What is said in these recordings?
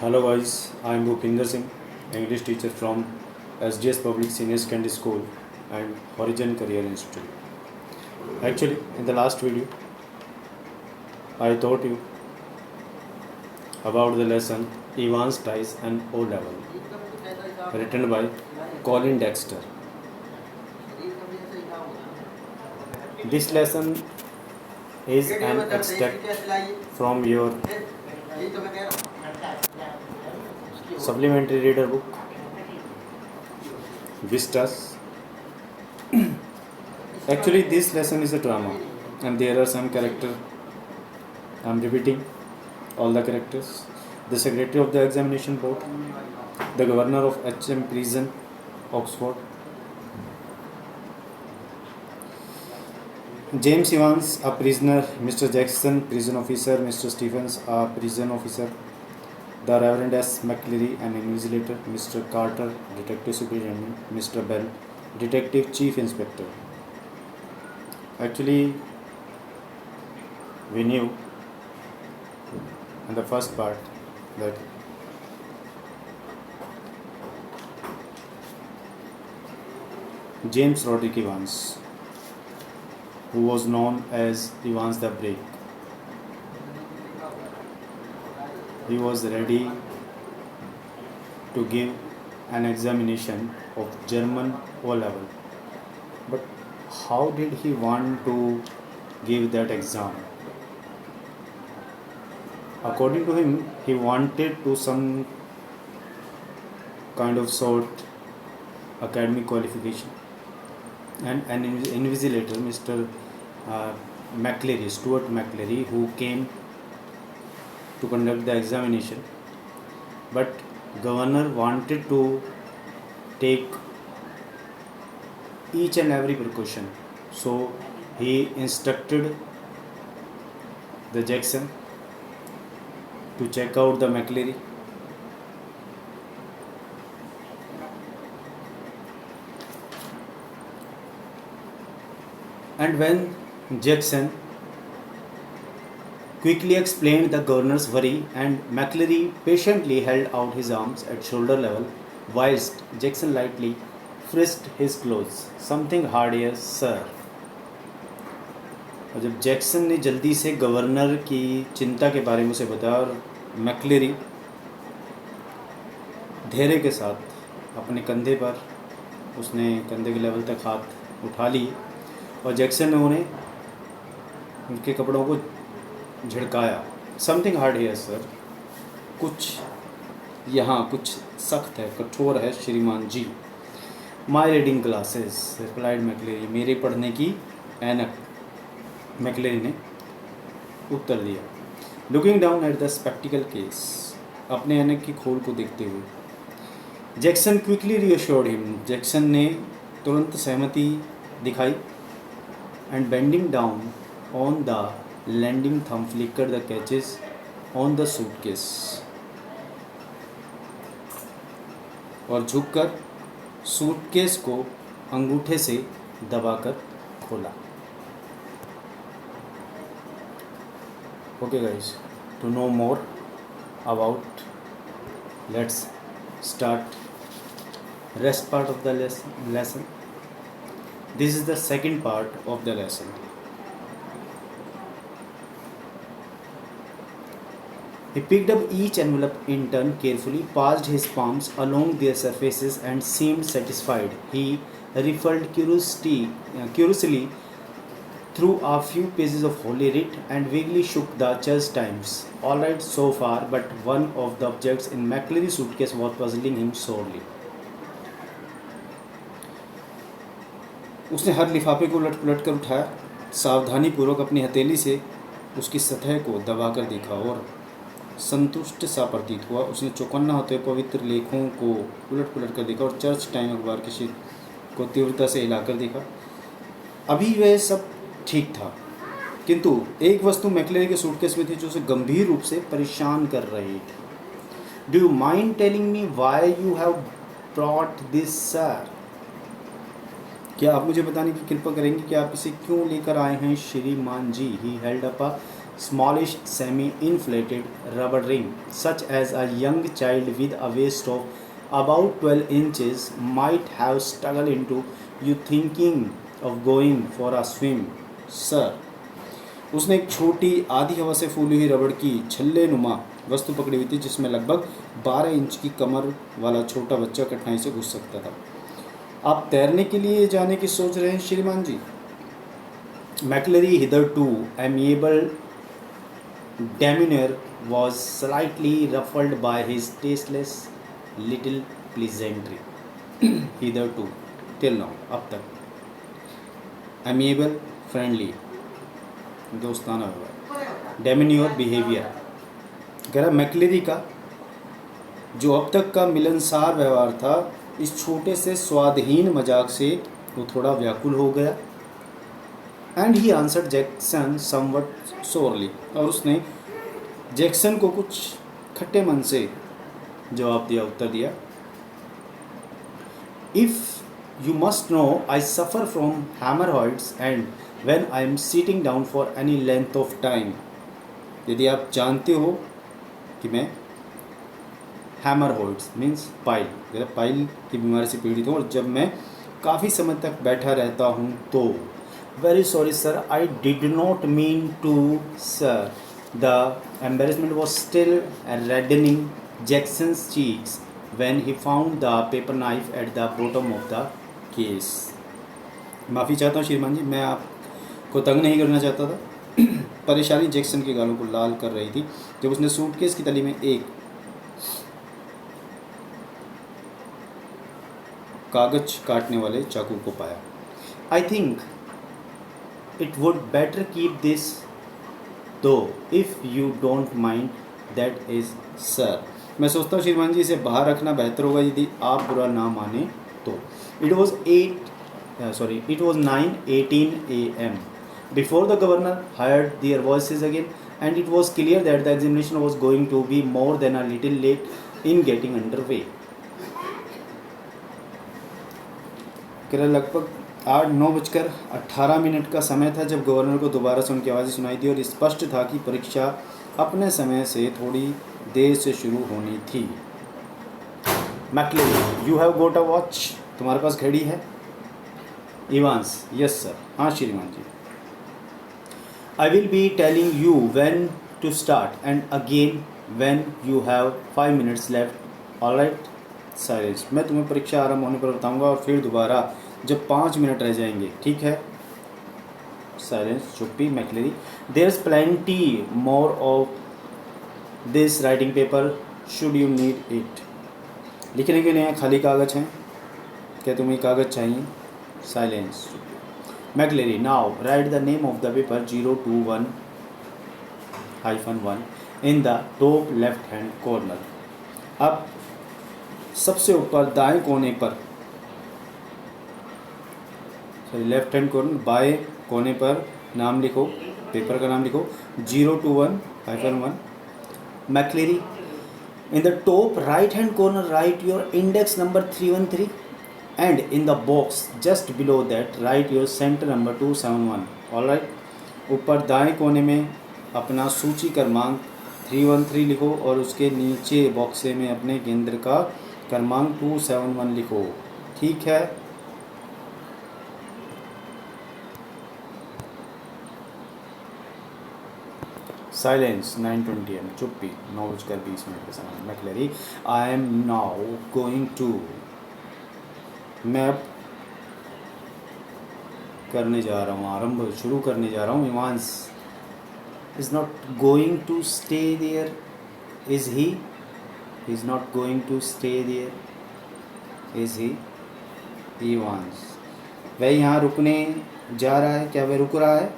Hello guys, I am Bhupinder Singh, English teacher from SGS Public Senior Secondary School and Horizon Career Institute. Actually, in the last video, I taught you about the lesson Evans Dice and O Level, written by Colin Dexter. This lesson is an extract from your supplementary reader book Vistas. Actually, this lesson is a drama, and there are some characters. I'm repeating all the characters. The secretary of the examination board, the governor of HM prison, Oxford, James Evans, a prisoner, Mr. Jackson, prison officer, Mr. Stephens, a prison officer, the Reverend S. McCleary, an invigilator, Mr. Carter, detective superintendent, Mr. Bell, detective chief inspector. Actually, we knew in the first part that James Roderick Evans, who was known as Evans the Break, he was ready to give an examination of German O level. But how did he want to give that exam? According to him, he wanted to some kind of sort academic qualification, and an invigilator, Mr. McCleary, Stuart McCleary, who came to conduct the examination, but governor wanted to take each and every precaution, so he instructed the Jackson to check out the McCleary. And when Jackson quickly explained the governor's worry, and McCleary patiently held out his arms at shoulder level, whilst Jackson lightly frisked his clothes. Something hard here, sir. और जब Jackson ने जल्दी से governor की चिंता के बारे में उसे बताया, और मैक्लेरी धैर्य के साथ अपने कंधे पर, उसने कंधे के लेवल तक हाथ उठा ली और जैक्सन ने उन्हें उनके कपड़ों को झिड़काया. समथिंग हार्ड हियर सर, कुछ यहाँ कुछ सख्त है, कठोर है श्रीमान ji. My reading glasses, replied McCleary, मेरे पढ़ने की ऐनक, मैक्लेरी ने उत्तर दिया. Looking down at the spectacle case, अपने ऐनक की खोल को देखते हुए. Jackson quickly reassured him, Jackson ने तुरंत सहमति दिखाई. And bending down on the landing thumb flicker the catches on the suitcase, और झुककर सूटकेस को अंगूठे से दबाकर खोला. Okay guys, to know more about, let's start rest part of the lesson. This is the second part of the lesson. He picked up each envelope in turn carefully, passed his palms along their surfaces and seemed satisfied. He riffled curiously through a few pages of Holy Writ and vaguely shook the church times. All right so far, but one of the objects in McCleary's suitcase was puzzling him sorely. उसने हर लिफाफे को उलट पुलट कर उठाया, सावधानीपूर्वक अपनी हथेली से उसकी सतह को दबाकर देखा और संतुष्ट सा प्रतीत हुआ. उसने चौकन्ना होते हुए पवित्र लेखों को उलट पुलट कर देखा और चर्च टाइम अखबार के शीट को तीव्रता से हिलाकर देखा. अभी वह सब ठीक था, किंतु एक वस्तु मैक्लेरी के सूटकेस में थी जो उसे गंभीर रूप से परेशान कर रही थी. Do you mind telling me why you have brought this sir, क्या आप मुझे बताने की कृपा करेंगे कि आप इसे क्यों लेकर आए हैं श्रीमान ji. He held up a smallish semi-inflated rubber ring, such as a young child with a waist of about 12 inches might have struggled into you thinking of going for a swim, sir. उसने एक छोटी आधी हवा से फूली हुई रबड़ की छल्ले नुमा वस्तु पकड़ी हुई थी जिसमें लगभग 12 इंच की कमर वाला छोटा बच्चा कठिनाई से घुस सकता था। आप तैरने के लिए जाने की सोच रहे हैं श्रीमान जी? मैक्लेरी hitherto amiable demeanor was slightly ruffled by his tasteless little pleasantry. hitherto till now, अब तक amiable friendly दोस्ताना व्यवहार, demeanor behavior कह रहा मैक्लेरी का जो अब तक का मिलनसार व्यवहार था इस छोटे से स्वादहीन मजाक से वो थोड़ा व्याकुल हो गया। And he answered Jackson somewhat sorely, और उसने जैक्सन को कुछ खट्टे मन से जवाब दिया, उत्तर दिया। If you must know I suffer from haemorrhoids and when I am sitting down for any length of time, यदि आप जानते हो कि मैं हैमरहॉइड्स मीन्स पाइल, पाइल की बीमारी से पीड़ित हूँ और जब मैं काफ़ी समय तक बैठा रहता हूँ तो very sorry sir, I did not mean to sir. The embarrassment was still reddening Jackson's cheeks when he found the paper knife at the bottom of the case. माफ़ी चाहता हूँ श्रीमान जी, मैं आपको तंग नहीं करना चाहता था। परेशानी जैक्सन के गालों को लाल कर रही थी जब उसने सूटकेस की तली में एक कागज काटने वाले चाकू को पाया। I think it would better keep this though if you don't mind, that is sir. मैं सोचता हूँ श्रीमान जी इसे बाहर रखना बेहतर होगा यदि आप बुरा ना माने तो। It was 9:18 AM before the governor heard their voices again, and it was clear that the examination was going to be more than a little late in getting underway. लगभग 9:18 का समय था जब गवर्नर को दोबारा से उनकी आवाज़ें सुनाई दी और स्पष्ट था कि परीक्षा अपने समय से थोड़ी देर से शुरू होनी थी। McCleary, you have got a watch, तुम्हारे पास घड़ी है? इवांस, यस सर, हाँ श्रीमान ji. I will be telling you when to start and again when you have 5 minutes left, alright? Silence, मैं तुम्हें परीक्षा आरंभ होने पर बताऊंगा और फिर दोबारा जब 5 मिनट रह जाएंगे, ठीक है? साइलेंस, चुप्पी। McCleary, there is plenty more of this writing paper, should you need it. लिखने के लिए खाली कागज़ हैं, क्या तुम्हें कागज़ चाहिए? साइलेंस, चुप्पी। McCleary, now write the name of the paper 021-1 in the top left hand corner. अब सबसे ऊपर दाएं कोने पर, लेफ्ट हैंड कॉर्नर बाएं कोने पर नाम लिखो, पेपर का नाम लिखो 021-1। McCleary, in the top right hand corner write your index number 313 and in the box just below that write your centre number 271, alright? ऊपर दाएं कोने में अपना सूची क्रमांक 313 लिखो और उसके नीचे बॉक्से में अपने केंद्र का क्रमांक 271 लिखो, ठीक है? साइलेंस, 9:20 AM, चुप्पी। 9:20 के समय। McCleary, I am now going to, मैं अब करने जा रहा हूँ, आरंभ शुरू करने जा रहा हूँ। Evans is not going to stay there, is he? He is not going to stay there, is he? Evans, वह यहाँ रुकने जा रहा है, क्या वह रुक रहा है?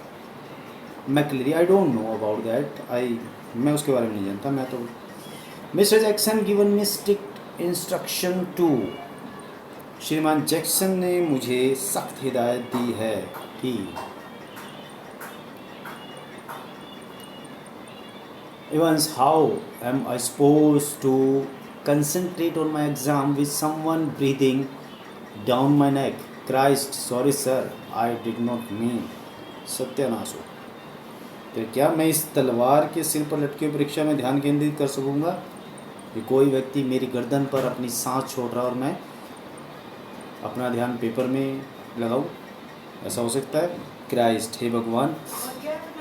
McCleary, I don't know about that, मैं उसके बारे में नहीं जानता, मैं तो। Mister Jackson given me strict instruction to, श्रीमान जैक्सन ने मुझे सख्त हिदायत दी है कि। Evans, how am I supposed to concentrate on my exam with someone breathing down my neck? Christ, sorry sir, I did not mean. सत्यानाश हो। तो क्या मैं इस तलवार के सिर पर लटके परीक्षा में ध्यान केंद्रित कर सकूँगा? कि कोई व्यक्ति मेरी गर्दन पर अपनी सांस छोड़ रहा और मैं अपना ध्यान पेपर में लगाऊँ, ऐसा हो सकता है? क्राइस्ट, हे भगवान,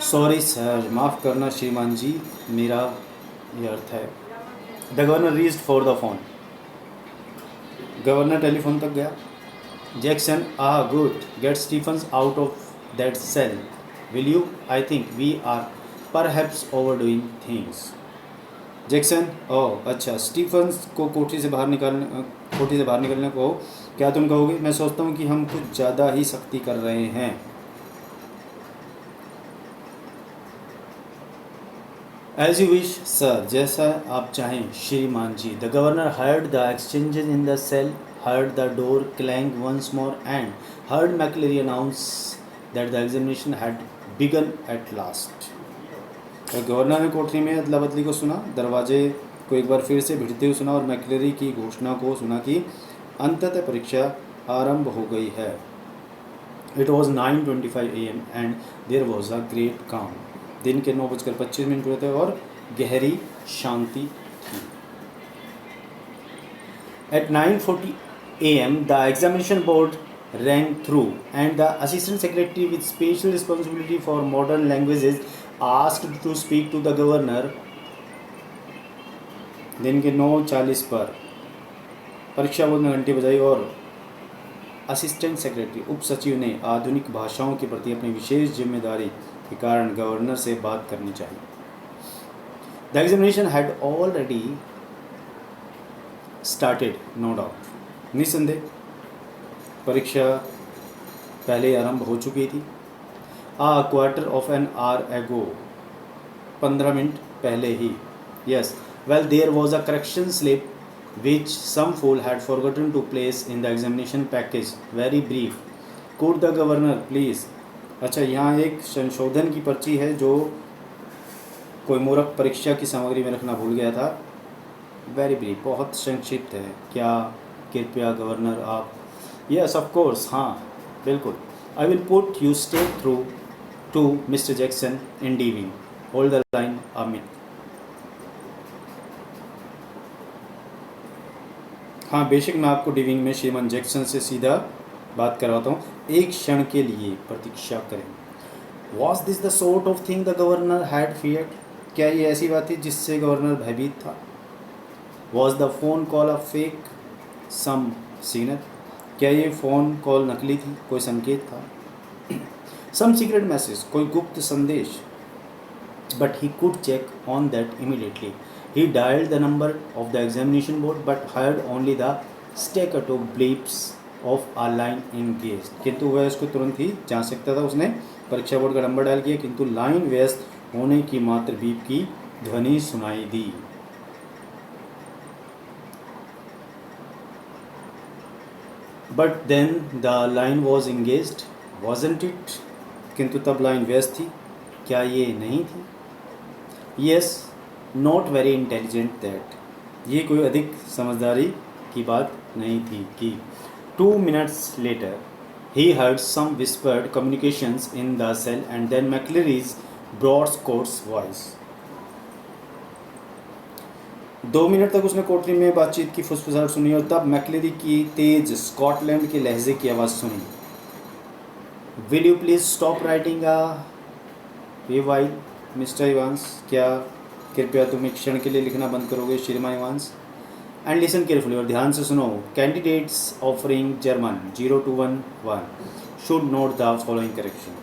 सॉरी सर, माफ़ करना श्रीमान जी, मेरा ये अर्थ है। The governor reached for the phone. Governor telephone तक गया। Jackson, good, get Stephens out of that cell, will you? I think we are perhaps overdoing things. Jackson, oh अच्छा, स्टीफन्स को कोठरी से बाहर निकलने को क्या तुम कहोगे? मैं सोचता हूँ कि हम कुछ ज़्यादा ही सख्ती कर रहे हैं। एज यू विश सर, जैसा आप चाहें श्रीमान जी। The governor heard the exchanges in the cell, heard the door clang once more and heard McLeery announce that the examination had begun at last. तो गवर्नर ने कोठरी में अदला बदली को सुना, दरवाजे को एक बार फिर से भिड़ते हुए सुना और मैकलेरी की घोषणा को सुना कि अंततः परीक्षा आरंभ हो गई है। It was 9:25 AM and there was a great calm. दिन के 9:25 हुए थे और गहरी शांति थी। At 9:40 AM the examination board rang through and the assistant secretary with special responsibility for modern languages asked to speak to the governor। दिन के 9:40 पर परीक्षा बोर्ड ने घंटी बजाई और असिस्टेंट सेक्रेटरी उप सचिव ने आधुनिक भाषाओं के प्रति अपनी विशेष जिम्मेदारी के कारण गवर्नर से बात करनी चाहिए। The examination had already started, no doubt, निसंदेह परीक्षा पहले आरंभ हो चुकी थी। क्वार्टर ऑफ एन आवर एगो, 15 मिनट पहले ही। Yes, well there was a correction slip which some fool had forgotten to place in the examination package, very brief, could the governor please। अच्छा, यहाँ एक संशोधन की पर्ची है जो कोई मूर्ख परीक्षा की सामग्री में रखना भूल गया था। वेरी ब्रीफ, बहुत संक्षिप्त है। क्या कृपया गवर्नर आप? यस ऑफ कोर्स, हाँ बिल्कुल। I will put you straight through to Mr Jackson in D wing, hold the line a minute. हाँ बेशक, मैं आपको डीविंग में श्रीमान जैक्सन से सीधा बात करवाता हूँ, एक क्षण के लिए प्रतीक्षा करें। Was this the sort of thing the governor had feared? क्या ये ऐसी बात थी जिससे गवर्नर भयभीत था? Was the phone call a fake, some signal? क्या ये फ़ोन कॉल नकली थी, कोई संकेत था? सम सीक्रेट मैसेज, कोई गुप्त संदेश? But he could check on that immediately. He dialed the number of the examination board but heard only the staccato bleeps of a line engaged। किंतु वह इसको तुरंत ही जांच सकता था। उसने परीक्षा बोर्ड का नंबर डायल किया किंतु लाइन व्यस्त होने की मात्र बीप की ध्वनि सुनाई दी। But then the line was engaged, wasn't it? किंतु तब लाइन व्यस्त थी, क्या ये नहीं थी? Yes, not very intelligent that, ये कोई अधिक समझदारी की बात नहीं थी कि 2 minutes later he heard some whispered communications in the cell and then McCleary's broad Scots voice। 2 minute तक उसने कोठरी में बातचीत की फुसफुसाहट सुनी और तब मैक्लेरी की तेज स्कॉटलैंड के लहजे की आवाज़ सुनी। Will you please stop writing while mister Evans? क्या कृपया तुम एक क्षण के लिए लिखना बंद करोगे श्रीमान इवांस? एंड लिसन केयरफुली, और ध्यान से सुनो। Candidates offering German 0211 should note the following correction.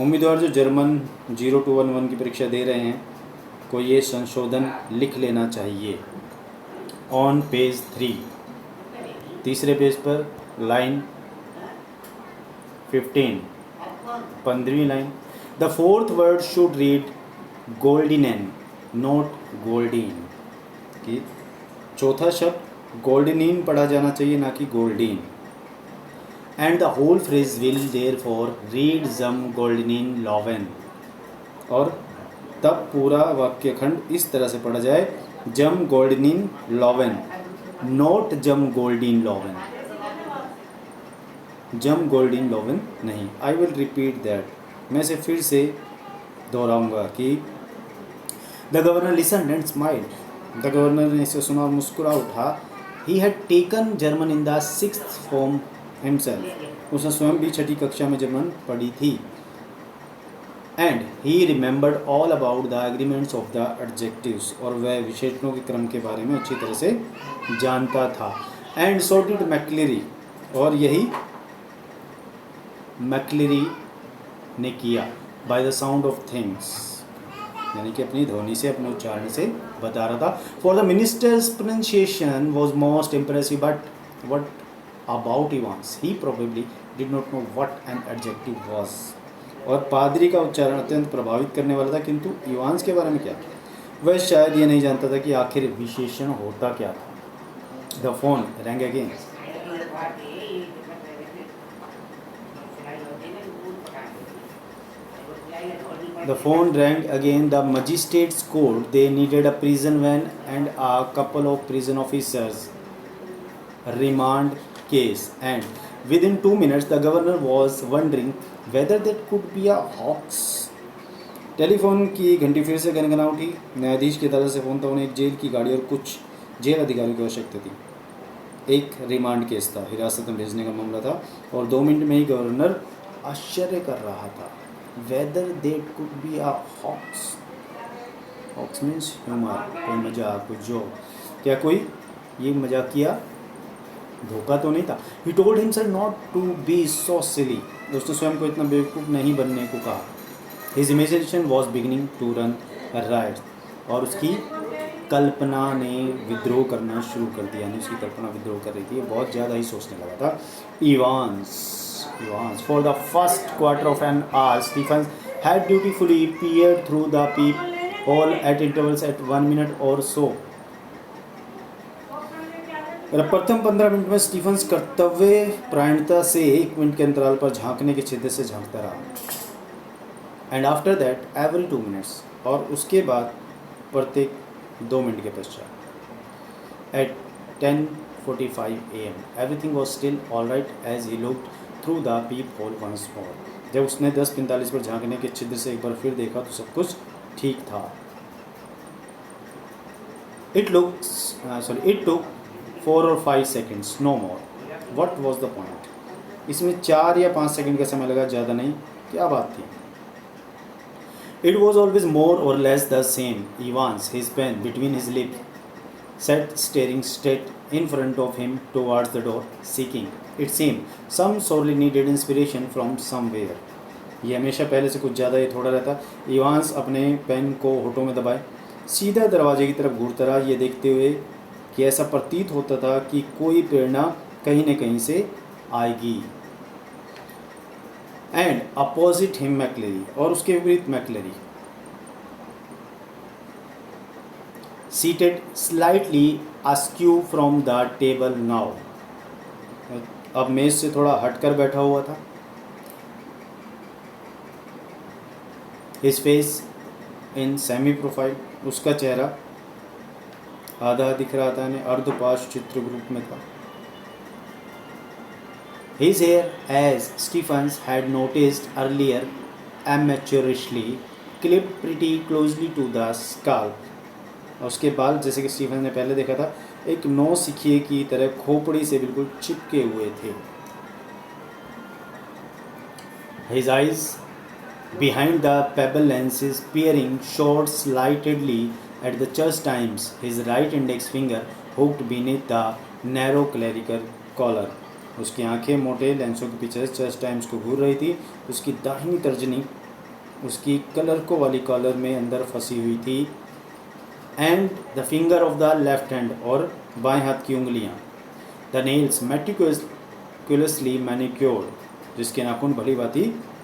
उम्मीदवार जो जर्मन 0211 की परीक्षा दे रहे हैं को ये संशोधन लिख लेना चाहिए। ऑन पेज 3, तीसरे पेज पर लाइन 15, 15वीं line. The fourth word should read गोल्डिनेन, नॉट गोल्डीन। कि चौथा शब्द गोल्डनिन पढ़ा जाना चाहिए, ना कि गोल्डीन। And the whole phrase will therefore read जम गोल्डनिन लॉवेन, और तब पूरा वाक्य खंड इस तरह से पढ़ा जाए, जम गोल्डनिन लॉवेन, नॉट जम गोल्डीन लॉवेन। जम गोल्डीन लॉवेन नहीं। आई विल रिपीट दैट, मैं इसे फिर से दोहराऊंगा कि the governor listen and smile. The governor ने इसे सुना और मुस्कुरा उठा। He had taken German in the 6th form himself. उसने स्वयं भी 6ठी कक्षा में जर्मन पढ़ी थी। And he remembered all about the agreements of the adjectives. और वह विशेषणों के क्रम के बारे में अच्छी तरह से जानता था। And so did McLeery. और यही मैक्लेरी ने किया। By the sound of things, यानी कि अपनी ध्वनि से, अपने उच्चारण से बता रहा था। For the ministers pronunciation was most impressive, but what about Evans, he probably did not know what an adjective was. और पादरी का उच्चारण अत्यंत प्रभावित करने वाला था, किंतु इवांस के बारे में क्या, वह शायद ये नहीं जानता था कि आखिर विशेषण होता क्या था। The phone wrong again. The phone rang again. The magistrate's court. They needed a prison van and a couple of prison officers. Remand case. And within 2 minutes, the governor was wondering whether that could be a hoax. Telephone की घंटी फिर से गनगना उठी। न्यायाधीश की तरफ से phone था। उन्हें एक जेल की गाड़ी और कुछ जेल अधिकारियों की आवश्यकता थी। एक रिमांड केस था, हिरासत में भेजने का मामला था। और 2 मिनट में ही गवर्नर आश्चर्य कर रहा था। Whether that could be a hoax. Hoax means humor, कोई मजाक, कोई जोक। क्या कोई ये मजाकिया धोखा तो नहीं था। He told himself not to be so silly. उसने स्वयं को इतना बेवकूफ़ नहीं बनने को कहा। His imagination was beginning to run riot. और उसकी कल्पना ने विद्रोह करना शुरू कर दिया, यानी उसकी कल्पना विद्रोह कर रही थी। बहुत ज़्यादा ही सोचने लगा था। Evans. For the first quarter of an hour, Stephens had dutifully peered through the peephole at intervals at 1 minute or so. प्रथम 15 मिनट में स्टीफन्स कर्तव्य प्रायणता से 1 मिनट के अंतराल पर झांकने के छिद्र से झांकता रहा। And after that every 2 minutes, और उसके बाद प्रत्येक 2 मिनट के पश्चात। At 10:45 AM, everything was still all right as he looked through the peephole once more. जब उसने 10:45 पर झांकने के छिद्र से एक बार फिर देखा तो सब कुछ ठीक था। It took 4 or 5 seconds, no more. What was the point? इसमें 4 या 5 सेकंड का समय लगा, ज़्यादा नहीं। क्या बात थी? It was always more or less the same. Evans, his pen between his lips, sat staring straight in front of him towards the door, seeking, it seemed, some sorely needed inspiration from somewhere. ये हमेशा पहले से कुछ ज़्यादा ही थोड़ा रहता। Evans अपने pen को होठों में दबाए सीधा दरवाजे की तरफ घूरता रहा, ये देखते हुए कि ऐसा प्रतीत होता था कि कोई प्रेरणा कहीं न कहीं से आएगी। एंड अपोजिट हिम मैक्लेरी, और उसके विपरीत मैक्लेरी, seated slightly askew from the table now. अब मेज से थोड़ा हटकर बैठा हुआ था। His face in semi profile, उसका चेहरा आधा दिख रहा था, यानी अर्धपाश चित्र रूप में था। His hair, as Stephens had noticed earlier, amateurishly clipped pretty closely to the scalp. उसके बाल, जैसे कि स्टीफन ने पहले देखा था, एक नौसिखिए की तरह खोपड़ी से बिल्कुल चिपके हुए थे। His eyes behind the pebble lenses peering short slightly at the chest times, his right index finger hooked beneath the narrow clerical collar. उसकी आंखें मोटे लेंसों के पीछे चेस्ट टाइम्स को घूर रही थी। उसकी दाहिनी तर्जनी उसकी कलरकों वाली कॉलर में अंदर फंसी हुई थी। And the finger of the left hand, और बाएं हाथ की उंगलियां। द नेल्स मेटिकुलसली मैनिक्योर्ड, जिसके नाखून भली भांति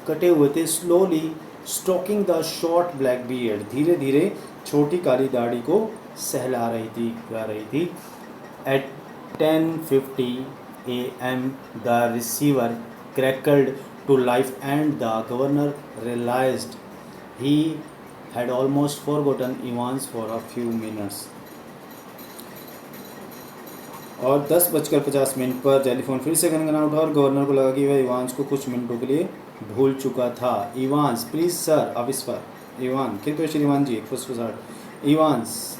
कटे हुए थे। Slowly stroking the short black beard, धीरे धीरे छोटी काली दाढ़ी को सहला रही थी। At 10:50 AM the receiver crackled to life and the governor realized he had almost forgotten Evans for a few minutes. और 10:50 पर टेलीफोन फिर से गनगना उठा और गवर्नर को लगा कि वह इवांस को कुछ मिनटों के लिए भूल चुका था। Evans please sir, a whisper. Evan कृपया श्रीमान जी, फुसफुसाहट। इवांस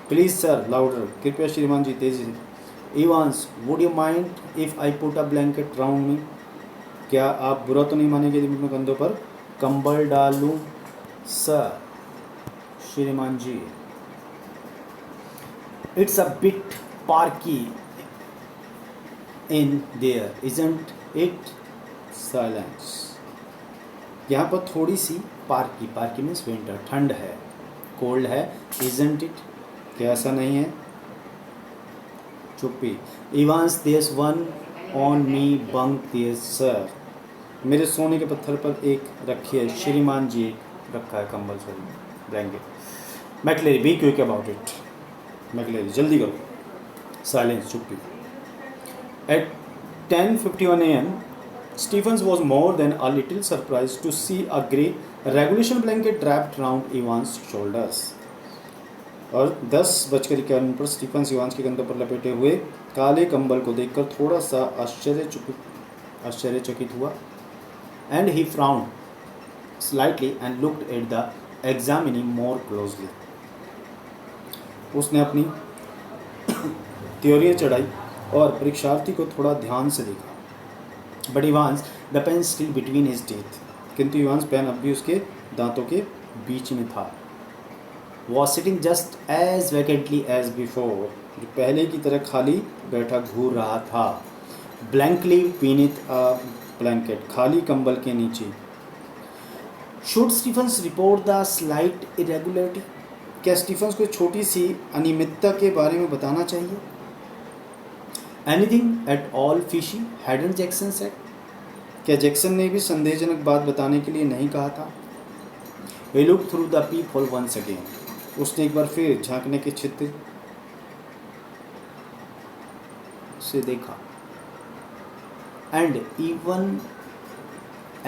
प्लीज सर, लाउडर, कृपया श्रीमान जी, तेजी से। Evans would you mind if I put a blanket round me? क्या आप बुरा तो नहीं मानेंगे यदि मैं अपने कंधों पर कंबल डालूं? सर, श्रीमान जी। It's a bit parky in there isn't it? Silence. यहाँ पर थोड़ी सी पार्की, पार्की मीन्स विंटर, ठंड है, कोल्ड है। इजंट इट, क्या ऐसा नहीं है? चुप्पी। Evans there's one on me bunk there sir. मेरे सोने के पत्थर पर एक रखी है श्रीमान जी, एक रखा है कंबल, sorry blanket. McClary be quick about it. McClary जल्दी करो। साइलेंस, चुप्पी। At 10:51 AM, Stephens was more than a little surprised to see a grey regulation blanket wrapped round Ivan's shoulders. और 10:51 पर स्टीफन्स इवांस के कंधों पर लपेटे हुए काले कंबल को देखकर थोड़ा सा आश्चर्यचकित हुआ। And he frowned slightly and looked at the examining more closely. उसने अपनी त्योरियां चढ़ाई और परीक्षार्थी को थोड़ा ध्यान से देखा। But Evans the pen still between his teeth, किंतु इवांस पेन अब भी उसके दांतों के बीच में था। Was sitting just as vacantly as before, जो पहले की तरह खाली बैठा घूर रहा था। ब्लैंकली बीनीथ अ ब्लैंकेट, खाली कंबल के नीचे। Should Stephens report the slight irregularity, क्या स्टीफन्स को छोटी सी अनियमितता के बारे में बताना चाहिए? Anything at all fishy hadn't Jackson said, क्या जैक्सन ने भी संदेहजनक बात बताने के लिए नहीं कहा था? We look through the peephole once again, उसने एक बार फिर झांकने के छिद्र से देखा। And even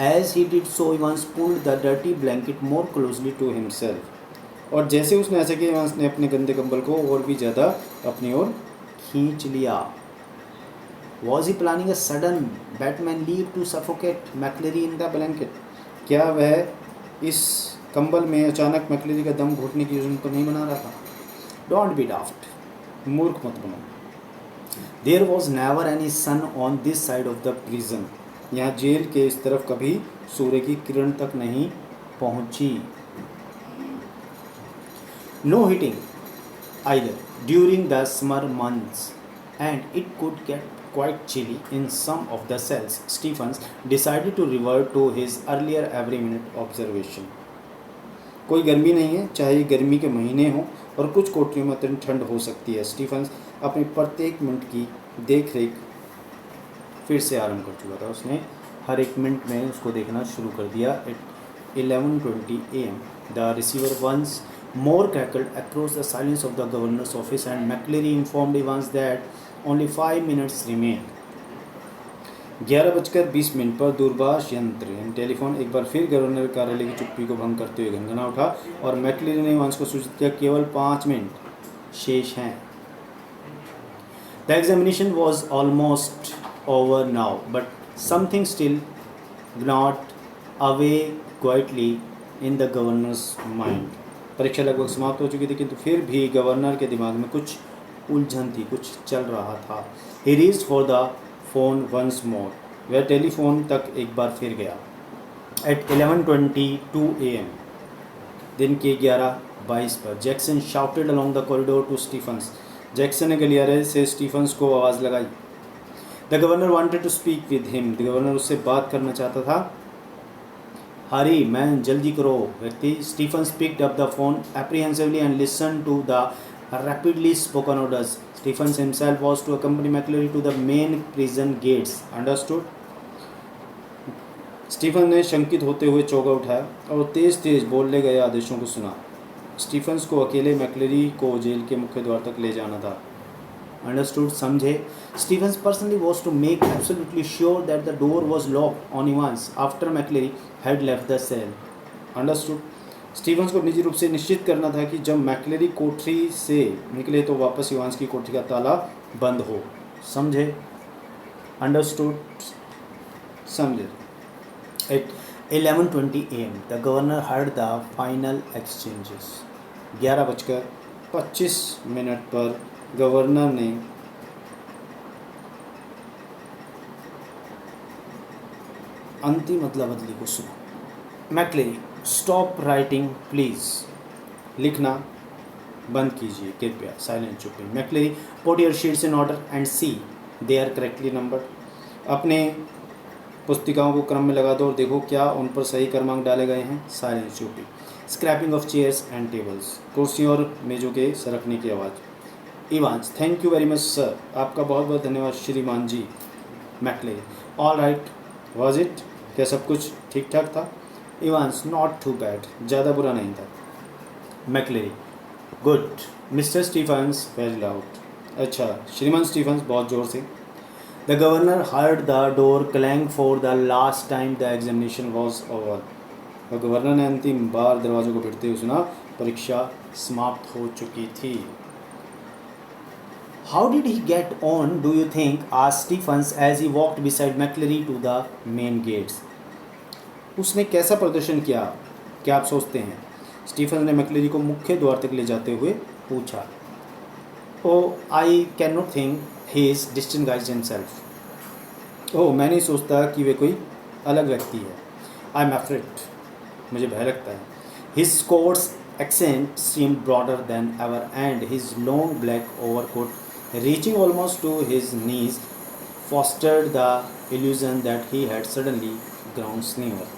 as he did so Evans pulled the dirty blanket more closely to himself, और जैसे उसने ऐसा किया इवांस ने अपने गंदे कंबल को और भी ज़्यादा अपनी ओर खींच लिया। Was he planning a sudden Batman leap to suffocate McCleary in the blanket? क्या वह इस कंबल में अचानक मैक्लेरी का दम घुटने की योजना तो नहीं बना रहा था? Don't be daft, मूर्ख मत बनो। There was never any sun on this side of the prison. यहाँ जेल के इस तरफ कभी सूर्य की किरण तक नहीं पहुंची। No heating either during the summer months, and it could get quite chilly in some of the cells. Stephens decided to revert to his earlier every minute observation. कोई गर्मी नहीं है, चाहे गर्मी के महीने हों, और कुछ कोठरियों में अत्यंत ठंड हो सकती है। स्टीफन्स अपनी प्रत्येक मिनट की देख रेख फिर से आरंभ कर चुका था। उसने हर एक मिनट में उसको देखना शुरू कर दिया। At 11:20 AM, the receiver once more crackled across the silence of the governor's office, and McCleary informed Evans that only 5 minutes remained. 11:20 पर दूरभाष यंत्र यानी टेलीफोन एक बार फिर गवर्नर कार्यालय की चुप्पी को भंग करते हुए घंघना उठा, और मैक्लेरी ने इवांस को सूचित किया केवल 5 मिनट शेष हैं। The examination was almost over now, but something still gnawed away quietly in the governor's mind. परीक्षा लगभग समाप्त हो चुकी थी, किंतु फिर भी गवर्नर के दिमाग में कुछ उलझन थी, कुछ चल रहा था। He reached for the phone once more. वह टेलीफोन तक एक बार फिर गया। At 11:22 AM, दिन के 11:22 पर, Jackson shouted along the corridor to Stephens. Jackson ने गलियारे से स्टीफन्स को आवाज़ लगाई। The governor wanted to speak with him. Governor उससे बात करना चाहता था। हरी मैन, जल्दी करो व्यक्ति। Stephens picked up the phone apprehensively and listened to the rapidly spoken orders. Stephens himself was to accompany McCleary to the main prison gates. Understood? Stephen ने शंकित होते हुए चौका उठाया और तेज तेज बोलने गए आदेशों को सुना। स्टीफन्स को अकेले मैक्लेरी को जेल के मुख्य द्वार तक ले जाना था। अंडरस्टूड, समझे। Stephens personally was to make absolutely sure that the door was locked on Evans after McLeery had left the cell. Understood, Stephens को निजी रूप से निश्चित करना था कि जब मैक्लेरी कोठरी से निकले तो वापस इवांस की कोठरी का ताला बंद हो। समझे। अंडरस्टूड, समझे। At 11:20 AM the governor heard the final exchanges. 11:25 पर गवर्नर ने अंतिम अदला बदली को सुना। मैक्लेरी, स्टॉप राइटिंग प्लीज, लिखना बंद कीजिए कृपया, साइलेंट चुपिंग। McLeery, put your sheets in order and see they are correctly numbered. अपने पुस्तिकाओं को क्रम में लगा दो और देखो क्या उन पर सही क्रमांक डाले गए हैं, साइलेंट चुपिंग। Scraping of chairs and tables, कुर्सियों और मेजों के सरकने की आवाज़। Evans, thank you very much sir, आपका बहुत बहुत धन्यवाद श्रीमान जी। McLeery, all right was it, क्या सब कुछ ठीक ठाक था? इवांस, नॉट टू बैड, ज़्यादा बुरा नहीं था। McLeery, good. Mr Stephens, very loud, अच्छा श्रीमान स्टीफन्स, बहुत ज़ोर से। The governor heard the door clang for the last time the examination was over. और गवर्नर ने अंतिम बार दरवाजों को भिड़ते हुए सुना, परीक्षा समाप्त हो चुकी थी। How did he get on do you think, asked Stephens as he walked beside McLeery to the main gates. उसने कैसा प्रदर्शन किया, क्या आप सोचते हैं? स्टीफन ने मैक्लेरी को मुख्य द्वार तक ले जाते हुए पूछा। Oh I can not think he is distinguished himself. ओह, मैं नहीं सोचता कि वे कोई अलग व्यक्ति है। आई एम अफ्रेड, मुझे भय लगता है। His scores accent seemed broader than ever and his long black overcoat reaching almost to his knees fostered the illusion that he had suddenly grown slimmer.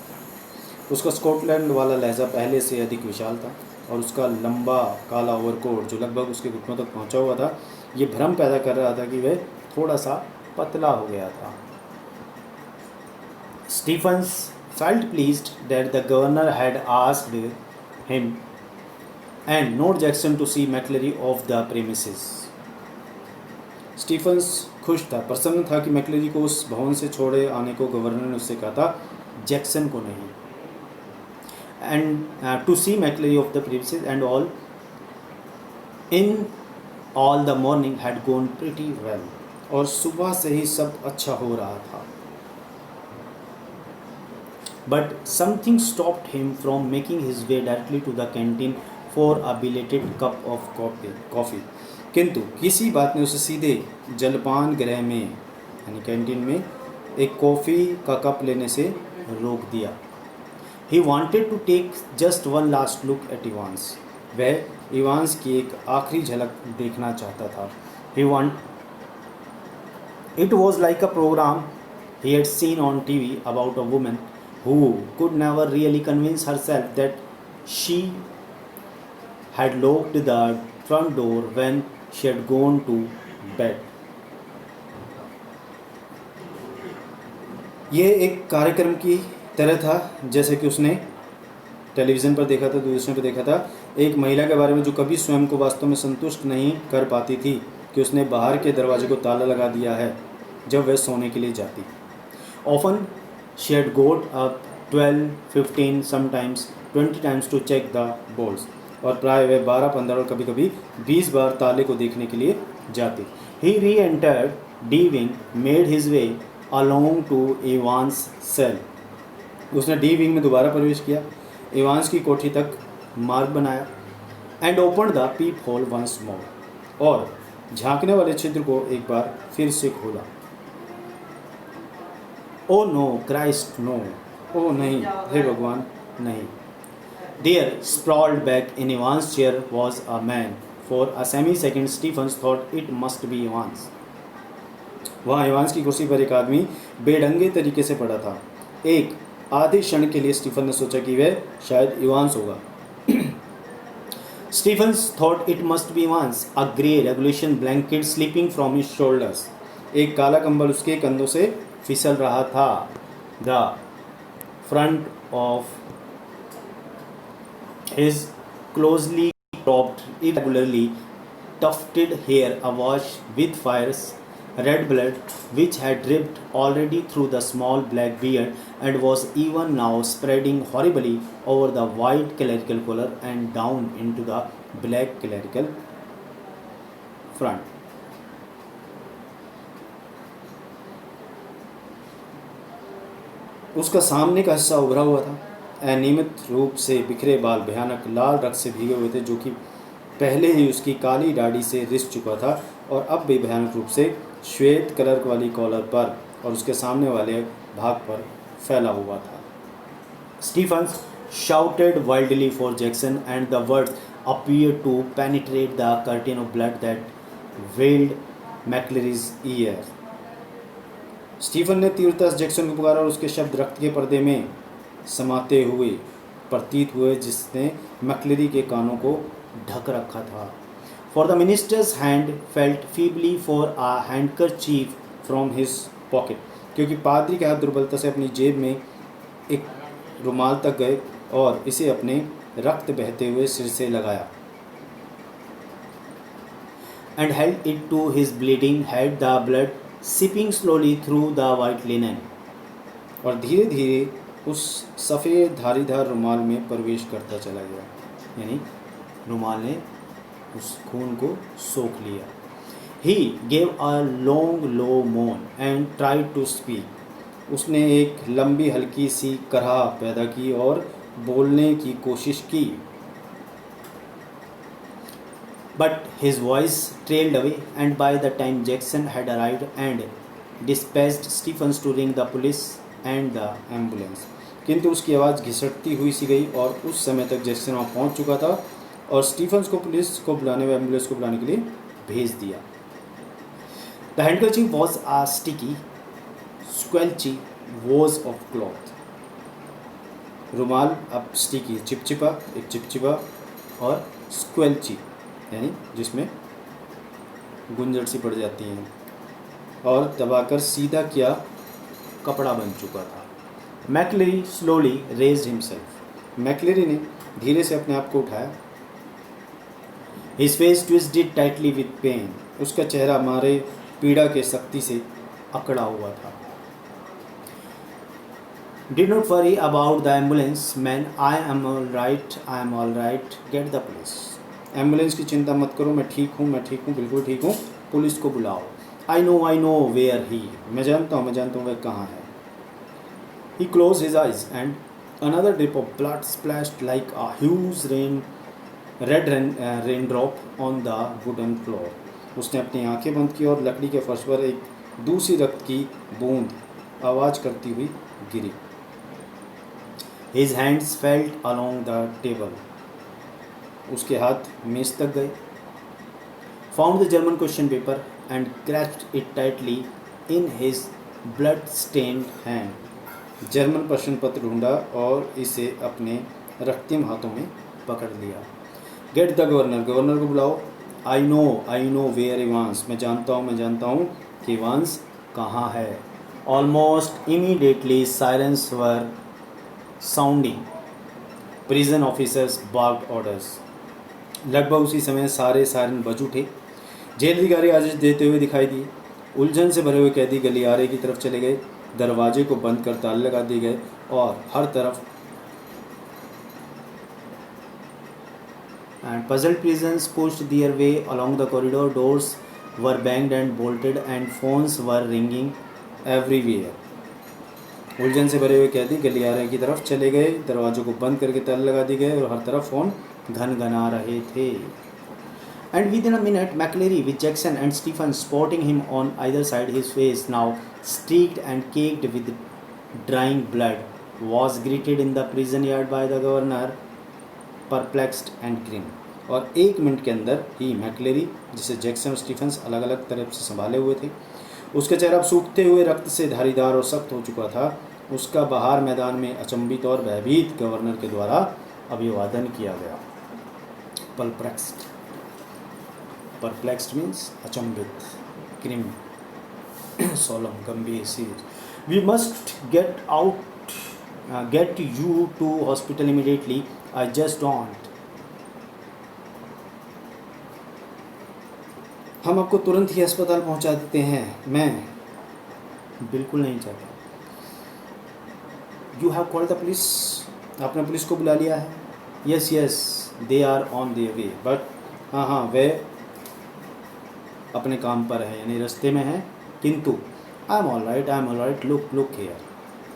उसका स्कॉटलैंड वाला लहजा पहले से अधिक विशाल था और उसका लंबा काला ओवरकोट जो लगभग उसके घुटनों तक पहुंचा हुआ था, ये भ्रम पैदा कर रहा था कि वह थोड़ा सा पतला हो गया था। Stephens felt pleased that the governor had asked him and not Jackson to see McClary off the premises. Stephens खुश था, प्रसन्न था कि मैक्लेरी को उस भवन से छोड़े आने को गवर्नर ने उससे कहा था, जैक्सन को नहीं। And to see McLeery off the premises and all in all the morning had gone pretty well. और सुबह से ही सब अच्छा हो रहा था। But something stopped him from making his way directly to the canteen for a belated cup of coffee. किंतु किसी बात ने उसे सीधे जलपान गृह में यानी कैंटीन में एक कॉफ़ी का कप लेने से रोक दिया। He wanted to take just one last look at Evans. वह इवांस की एक आखिरी झलक देखना चाहता था। It was like a programme he had seen on TV about a woman who could never really convince herself that she had locked the front door when she had gone to bed. ये एक कार्यक्रम की तरह था जैसे कि उसने television पर देखा था, दूरदर्शन पर देखा था, एक महिला के बारे में जो कभी स्वयं को वास्तव में संतुष्ट नहीं कर पाती थी कि उसने बाहर के दरवाजे को ताला लगा दिया है जब वह सोने के लिए जाती। Often she had got up 12, 15, sometimes 20 times to check the bolts. और प्राय वह 12, 15 और कभी कभी 20 बार ताले को देखने के लिए जाती। He re-entered D wing, made his way along to Ivan's cell. उसने डी विंग में दोबारा प्रवेश किया, इवांस की कोठरी तक मार्ग बनाया। And open the peephole once more, और झांकने वाले छिद्र को एक बार फिर से खोला। ओ नो क्राइस्ट नो, ओ नहीं, हे भगवान नहीं। There, sprawled back in Ivan's chair was a man. For a semi-second, Stephens thought it must be Evans. वहाँ इवांस की कुर्सी पर एक आदमी बेढंगे तरीके से पड़ा था। एक आधे क्षण के लिए स्टीफन ने सोचा कि वह शायद इवांस होगा। Stephens thought it must be Evans. A grey regulation blanket slipping from his shoulders. एक काला कंबल उसके कंधों से फिसल रहा था। The front of his closely cropped, irregularly tufted hair awash with fire's red blood, which had dripped already through the small black beard and was even now spreading horribly over the white clerical collar and down into the black clerical front. उसका सामने का हिस्सा उभरा हुआ था। अनियमित रूप से बिखरे बाल भयानक लाल रक्त से भीगे हुए थे, जो कि पहले ही उसकी काली दाढ़ी से रिस चुका था और अब भी भयानक रूप से श्वेत कलर वाली कॉलर पर और उसके सामने वाले भाग पर फैला हुआ था। Stephens shouted wildly for Jackson, and the words appeared to penetrate the curtain of blood that veiled McCleary's ear. Stephen ने तीव्रता से जैक्सन को पुकारा और उसके शब्द रक्त के पर्दे में समाते हुए प्रतीत हुए, जिसने मैक्लेरी के कानों को ढक रखा था। For the minister's hand felt feebly for a handkerchief from his pocket. क्योंकि पादरी के हाथ दुर्बलता से अपनी जेब में एक रुमाल तक गए और इसे अपने रक्त बहते हुए सिर से लगाया। And held it to his bleeding head, the blood seeping slowly through the white linen. और धीरे धीरे उस सफ़ेद धारीदार रुमाल में प्रवेश करता चला गया, यानी रुमाल ने उस खून को सोख लिया। He gave a long low moan and tried to speak. उसने एक लंबी हल्की सी कराह पैदा की और बोलने की कोशिश की, but his voice trailed away, and by the time Jackson had arrived and dispatched Stephens to ring the police and the ambulance. किंतु उसकी आवाज़ घिसटती हुई सी गई और उस समय तक जैक्सन वहाँ पहुँच चुका था और स्टीफन्स को पुलिस को बुलाने व एम्बुलेंस को बुलाने के लिए भेज दिया। The handkerchief was a sticky, squelchy wose of cloth. रुमाल अब स्टिकी चिपचिपा, एक चिपचिपा और स्क्वेल्ची यानी जिसमें गुंजर सी पड़ जाती हैं और दबाकर सीधा किया कपड़ा बन चुका था। McClary slowly raised himself. McClary ने धीरे से अपने आप को उठाया. His face twisted tightly with pain. उसका चेहरा मारे पीड़ा के सख्ती से अकड़ा हुआ था. Did not worry about the ambulance, man. I am all right. I am all right. Get the police. Ambulance की चिंता मत करो, मैं ठीक हूँ, बिल्कुल ठीक हूँ. पुलिस को बुलाओ. I know where he. मैं जानता हूँ वह कहाँ है. He closed his eyes and another drip of blood splashed like a huge red raindrop on the wooden floor. उसने अपनी आंखें बंद की और लकड़ी के फर्श पर एक दूसरी रक्त की बूंद आवाज़ करती हुई गिरी. His hands felt along the table. उसके हाथ मेज तक गए. Found the German question paper and grasped it tightly in his blood-stained hand. German प्रश्न पत्र ढूंढा और इसे अपने रक्तिम हाथों में पकड़ लिया. Get the governor. गवर्नर को बुलाओ. I know where Evans. मैं जानता हूँ कि Evans कहाँ है. Almost immediately sirens were sounding. Prison officers barked orders. लगभग उसी समय सारे सायरन बज उठे. जेल अधिकारी आदेश देते हुए दिखाई दिए. उलझन से भरे हुए कैदी गलियारे की तरफ चले गए. दरवाजे को बंद कर ताले लगा दिए गए और हर तरफ and puzzled prisoners pushed their way along the corridor. Doors were banged and bolted and phones were ringing everywhere. उलझन से भरे हुए कैदी गलियारे की तरफ चले गए. दरवाजों को बंद करके ताले लगा दिए गए और हर तरफ फ़ोन घनघना रहे थे. And within a minute, McCleary with Jackson and Stephens spotting him on either side, his face now streaked and caked with drying blood, was greeted in the prison yard by the governor, perplexed and grim. और 1 minute के अंदर ही मैक्लेरी, जिसे Jackson और Stephen's अलग अलग तरफ से संभाले हुए थे, उसका चेहरा सूखते हुए रक्त से धारीदार और सख्त हो चुका था. उसका बाहर मैदान में अचंभित और भयभीत गवर्नर के द्वारा अभिवादन किया गया. परप्लेक्स्ड मीन्स अचंभित, ग्रिम, सोलम, गंभीर, serious. We must get you to hospital immediately. I just don't. हम आपको तुरंत ही अस्पताल पहुंचा देते हैं. मैं बिल्कुल नहीं चाहता. You have called the police. आपने पुलिस को बुला लिया है. Yes they are on their way. But हाँ वे अपने काम पर है, यानी रास्ते में है. किंतु I am all right. Look here.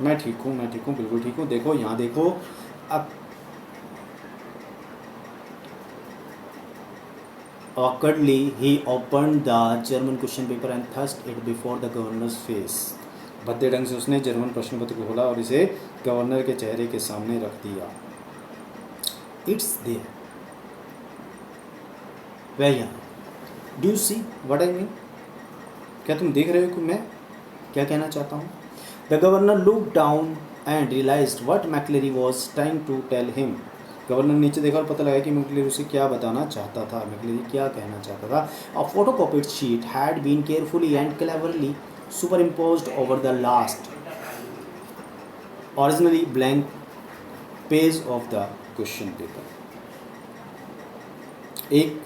मैं ठीक हूँ, मैं ठीक हूँ, बिल्कुल ठीक हूँ। देखो यहाँ देखो, अब awkwardly he opened the German question paper and thrust it before the governor's face. भद्दे ढंग से उसने जर्मन प्रश्न पत्र को खोला और इसे गवर्नर के चेहरे के सामने रख दिया। It's there. वह यहाँ। Do you see what I mean? क्या तुम देख रहे हो कि मैं क्या कहना चाहता हूँ? The governor looked down and realized what McCleary was trying to tell him. Governor नीचे देखा और पता लगा कि मैक्लेरी उसे क्या बताना चाहता था, मैक्लेरी क्या कहना चाहता था। A photocopied sheet had been carefully and cleverly superimposed over the last originally blank page of the question paper. एक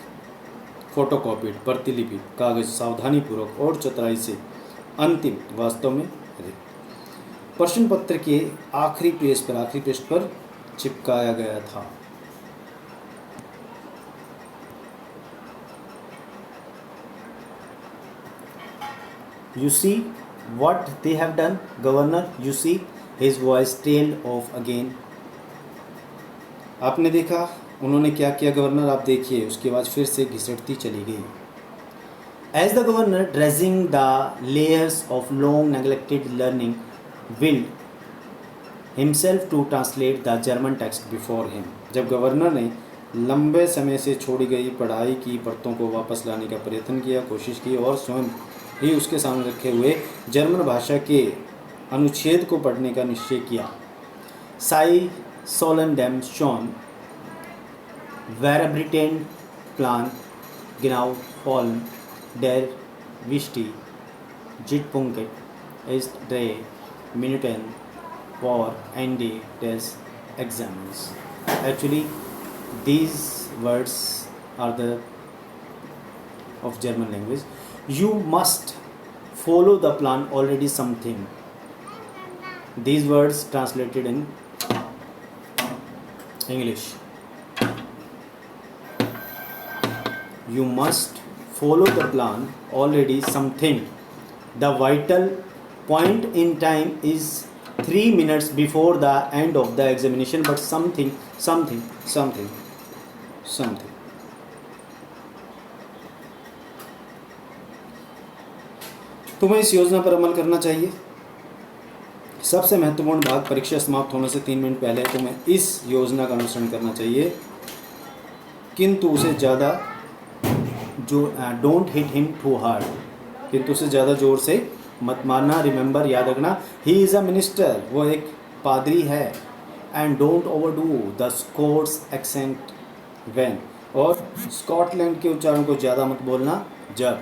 फोटोकॉपीड प्रतिलिपि कागज सावधानीपूर्वक और चतुराई से अंतिम वास्तव में प्रश्न पत्र के आखिरी पृष्ठ पर चिपकाया गया था। You see what they have done, Governor? You see, his voice trailed off again. आपने देखा उन्होंने क्या किया गवर्नर? आप देखिए, उसकी आवाज़ फिर से घिसटती चली गई। As the governor, dredging the layers of long neglected learning, willed himself to translate the German text before him. जब गवर्नर ने लंबे समय से छोड़ी गई पढ़ाई की परतों को वापस लाने का प्रयत्न किया, कोशिश की और स्वयं ही उसके सामने रखे हुए जर्मन भाषा के अनुच्छेद को पढ़ने का निश्चय किया। साई सोलन डैम शॉन वेरब्रिटेन प्लान गिनाउ फॉलन डेर विस्टी जिटपुंकेट इस्ट ड्रे मिनुटेन for ND test exams. Actually, these words are the of German language. You must follow the plan already something. These words translated in English. You must follow the plan already something. The vital point in time is 3 minutes before the end of the examination, but something. तुम्हें इस योजना पर अमल करना चाहिए। सबसे महत्वपूर्ण भाग, परीक्षा समाप्त होने से 3 मिनट पहले तुम्हें इस योजना का अनुसरण करना चाहिए, किंतु उसे ज़्यादा don't hit him too hard, किंतु उसे ज़्यादा जोर से मत मारना। रिमेंबर, याद रखना, ही इज़ अ मिनिस्टर, वो एक पादरी है। And don't overdo the Scots accent when, और स्कॉटलैंड के उच्चारण को ज़्यादा मत बोलना जब।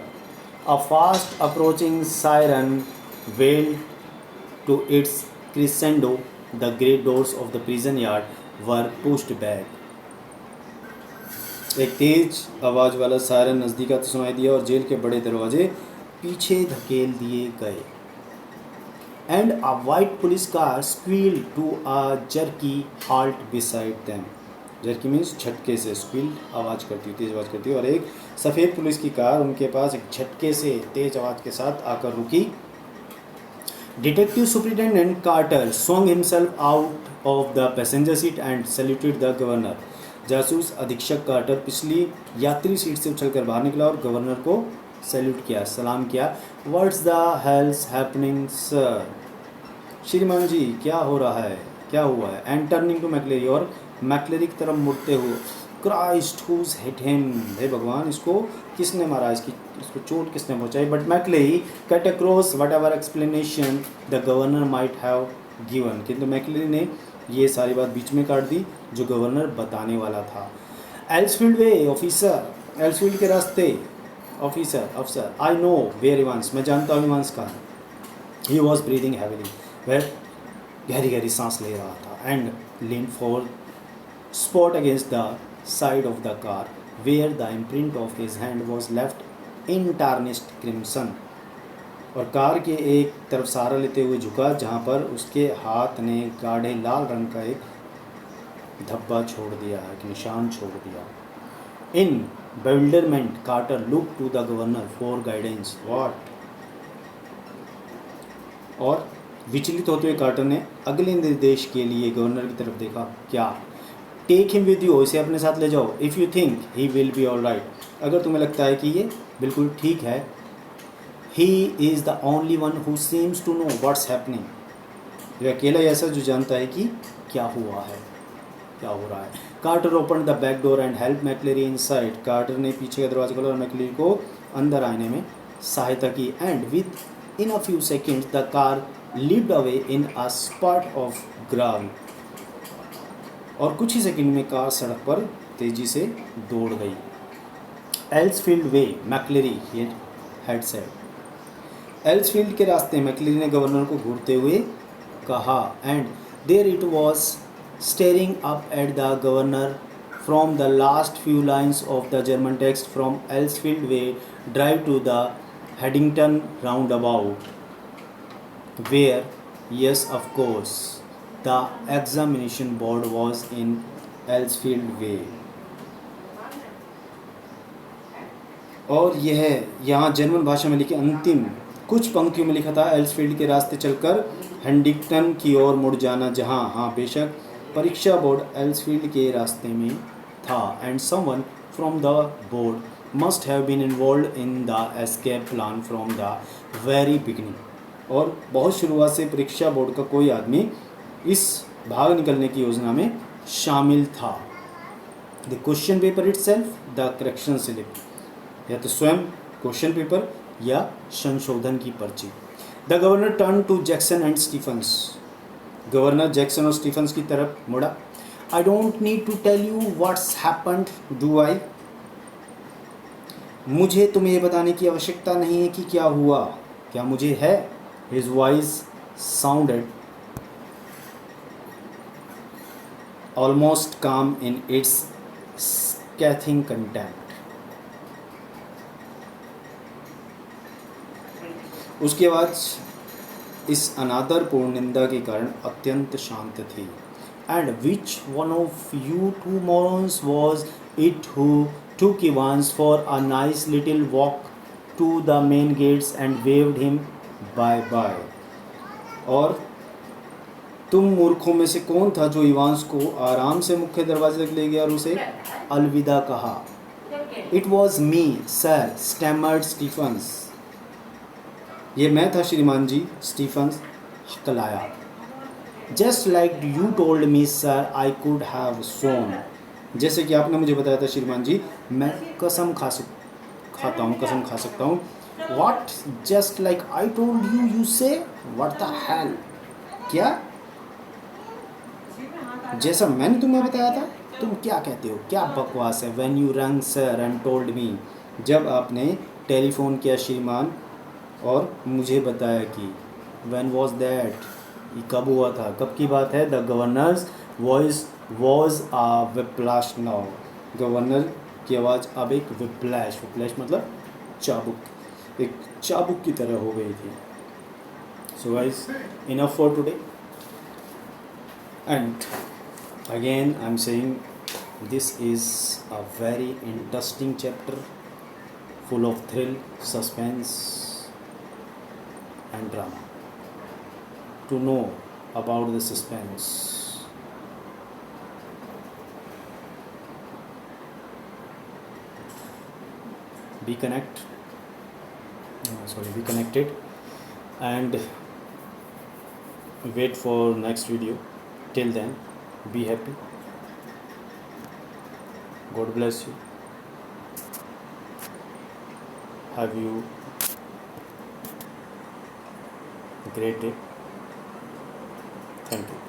A fast approaching siren welled to its crescendo, the great doors of the prison yard were pushed back. एक तेज आवाज़ वाला सायरन नज़दीक आते सुनाई दिया और जेल के बड़े दरवाजे पीछे धकेल दिए गए। And a white police car squealed to a jerky halt beside them. Jerky means झटके से, स्क्वील्ड आवाज़ करती है, तेज आवाज़ करती है, और एक सफ़ेद पुलिस की कार उनके पास एक झटके से तेज आवाज़ के साथ आकर रुकी। Detective superintendent Carter swung himself out of the passenger seat and saluted the governor. जासूस अधीक्षक कार्टर पिछली यात्री सीट से उछलकर बाहर निकला और गवर्नर को सैल्यूट किया, सलाम किया। What's the hell's happening sir? श्रीमान जी, क्या हो रहा है, क्या हुआ है? एंड टर्निंग टू मैक्लेरी, और मैक्लेरी की तरफ मुड़ते हुए, क्राइस्ट हुज हिट हिम, हे भगवान, इसको किसने मारा, इसको चोट किसने पहुंचाई? But McLeery cut across whatever explanation the governor might have given, किंतु मैक्लेरी ने ये सारी बात बीच में काट दी जो गवर्नर बताने वाला था। एल्सफील्ड वे ऑफिसर, एल्सफील्ड के रास्ते, अफसर, आई नो वेयर इवांस, मैं जानता हूँ इवांस का। ही वॉज ब्रीदिंग हैविली, वह गहरी गहरी सांस ले रहा था। And lean for spot against the side of the car where the imprint of his hand was left in tarnished crimson, और कार के एक तरफ सहारा लेते हुए झुका जहाँ पर उसके हाथ ने गाढ़े लाल रंग का एक धब्बा छोड़ दिया, एक निशान छोड़ दिया। इन bewilderment, Carter looked to the governor for guidance. What? और विचलित होते हुए कार्टर ने अगले निर्देश के लिए गवर्नर की तरफ देखा। क्या? टेक हिम विद यू, इसे अपने साथ ले जाओ। If you think he will be all right, अगर तुम्हें लगता है कि ये बिल्कुल ठीक है। He is the only one who seems to know what's happening, ये अकेला ही ऐसा जो जानता है कि क्या हुआ है, क्या हो रहा है। Carter open the back door and help McLeery inside, Carter ने पीछे का दरवाजा खोला और मैक्लेरी को अंदर आने में सहायता की। And with in a few seconds the car leaped away in a spot of ground, और कुछ ही सेकंड में कार सड़क पर तेजी से दौड़ गई। एल्सफील्ड वे मैक्लेरी हैड सेड, एल्सफील्ड के रास्ते मैक्लेरी ने गवर्नर को घूरते हुए कहा। And there it was staring up at the governor from the last few lines of the German text from Elsfield Way drive to the Headington roundabout where, yes of course, the examination board was in Elsfield Way। और यह यहाँ German भाषा में लिखी अंतिम कुछ पंक्तियों में लिखा था, एल्सफील्ड के रास्ते चलकर हेडिंगटन की ओर मुड़ जाना, जहाँ हाँ बेशक परीक्षा बोर्ड एल्सफील्ड के रास्ते में था। And someone from the board must have been involve in the escape plan from the very beginning, और बहुत शुरुआत से परीक्षा बोर्ड का कोई आदमी इस भाग निकलने की योजना में शामिल था। The question paper itself, the correction slip, या तो स्वयं क्वेश्चन पेपर या संशोधन की पर्ची। The governor turn to Jackson and Stephens, governor Jackson और स्टीफंस की तरफ मुड़ा। I don't need to tell you what's happened do I, मुझे तुम्हें ये बताने की आवश्यकता नहीं है कि क्या हुआ, क्या मुझे है। His voice sounded almost calm in its scathing contempt। उसकी आवाज़ इस अनादरपूर्ण निंदा के कारण अत्यंत शांत थी। And which one of you two morons was it who took Evans for a nice little walk to the main gates and waved him bye bye, और तुम मूर्खों में से कौन था जो इवांस को आराम से मुख्य दरवाजे तक ले गया और उसे अलविदा कहा। It was me sir, stammered Stephens, ये मैं था श्रीमान जी, स्टीफंस हकलाया। Just like you told me sir I could have sworn, जैसे कि आपने मुझे बताया था श्रीमान जी, मैं कसम खा सकता हूँ। What? Just like I told you, you say? What the hell? क्या? जैसा मैंने तुम्हें बताया था, तुम क्या कहते हो, क्या बकवास है। When you rang sir and told me, जब आपने टेलीफोन किया श्रीमान और मुझे बताया कि when was that, ये कब हुआ था, कब की बात है। The governor's voice was a whiplash now, governor की आवाज़ अब एक whiplash मतलब चाबुक, एक चाबुक की तरह हो गई थी। So guys, enough for today, and again I am saying this is a very interesting chapter full of thrill, suspense and drama. To know about the suspense, be connected and wait for next video. Till then, be happy. God bless you. Have you a great day. Thank you.